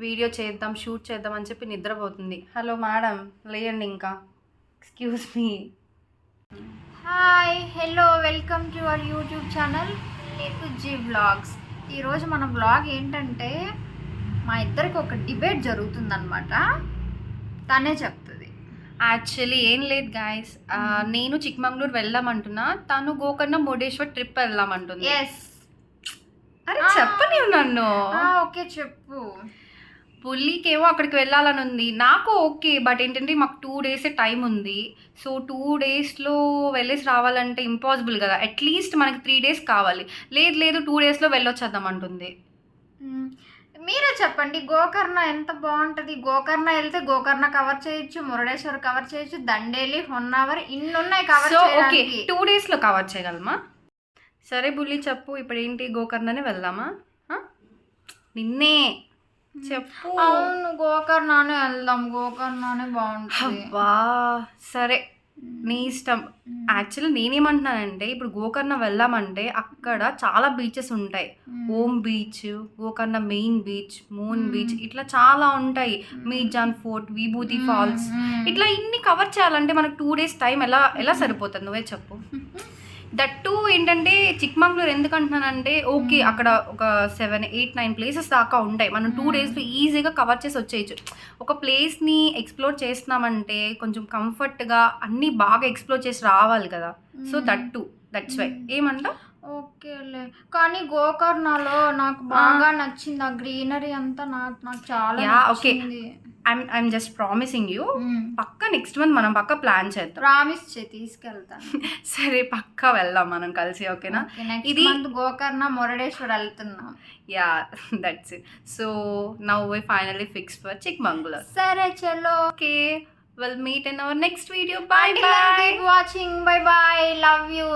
Video చేద్దాం, shoot చేద్దాం అని చెప్పి నిద్రపోతుంది. హలో మేడం, లేయండి ఇంకా. Excuse me. Hi, hello, welcome to our YouTube channel G vlogs. ఈరోజు మన వ్లాగ్ ఏంటంటే మా ఇద్దరికి ఒక డిబేట్ జరుగుతుందన్నమాట. తనే చెప్తుంది. యాక్చువల్లీ ఏం లేదు గాయస్, నేను చిక్మంగళూరు వెళ్దామంటున్నా, తను గోకర్ణ మురుడేశ్వర్ ట్రిప్ వెళ్దామంటుంది. ఎస్. అరే చెప్పని నన్ను. ఓకే చెప్పు. పుల్లికేమో అక్కడికి వెళ్ళాలని ఉంది, నాకు ఓకే. బట్ ఏంటంటే మాకు 2 days టైం ఉంది. సో 2 daysలో వెళ్ళేసి రావాలంటే ఇంపాసిబుల్ కదా. అట్లీస్ట్ మనకి 3 days కావాలి. లేదు 2 daysలో వెళ్ళొచ్చేద్దాం అంటుంది. మీరే చెప్పండి, గోకర్ణ ఎంత బాగుంటుంది? గోకర్ణ వెళ్తే గోకర్ణ కవర్ చేయొచ్చు, మురుడేశ్వర్ కవర్ చేయొచ్చు, దండేలి, హొన్నావర్, ఇన్ని ఉన్నాయి కవర్ ఓకే. చేయడానికి. 2 daysలో కవర్ చేయగలమా? సరే బుల్లి చెప్పు, ఇప్పుడు ఏంటి, గోకర్ణనే వెళ్దామా? నిన్నే చెప్పు. అవును, గోకర్ణనే వెళ్దాం. గోకర్ణనే బాగుంటుంది. అబ్బా సరే, నీ ఇష్టం. యాక్చువల్లీ నేనేమంటున్నానంటే, ఇప్పుడు గోకర్ణ వెళ్ళామంటే అక్కడ చాలా బీచెస్ ఉంటాయి. Om beach, Gokarna main beach, moon beach, ఇట్లా చాలా ఉంటాయి. మీర్జాన్ ఫోర్ట్, విభూతి ఫాల్స్, ఇట్లా ఇన్ని కవర్ చేయాలంటే మనకు 2 days టైం ఎలా సరిపోతుంది? నువ్వే చెప్పు. దట్టు ఏంటంటే చిక్మంగళూరు ఎందుకు అంటున్నానంటే, ఓకే అక్కడ ఒక 7, 8, 9 ప్లేసెస్ దాకా ఉంటాయి. మనం 2 daysలో ఈజీగా కవర్ చేసి వచ్చేయచ్చు. ఒక ప్లేస్ని ఎక్స్ప్లోర్ చేస్తున్నామంటే కొంచెం కంఫర్ట్గా అన్నీ బాగా ఎక్స్ప్లోర్ చేసి రావాలి కదా. So that's why. ఏమంటా? ఓకేలే, కానీ గోకర్ణలో నాకు బాగా నచ్చింది. ఆ గ్రీనరీ అంతా నాకు చాలా నచ్చింది. ఐఎమ్ జస్ట్ ప్రామిసింగ్ యూ, పక్కా నెక్స్ట్ మంత్ మనం పక్కా ప్లాన్ చేద్దాం. ప్రామిస్ తీసుకెళ్తాను. సరే పక్కా వెళ్దాం మనం కలిసి, ఓకేనా? ఇది గోకర్ణ మురుడేశ్వర్ వెళ్తున్నాం. Yeah that's it. So now we finally fix for Chikmagalur. సరే చలో. Okay, we'll meet in our next video. Bye bye. Keep watching. Bye bye. Love you.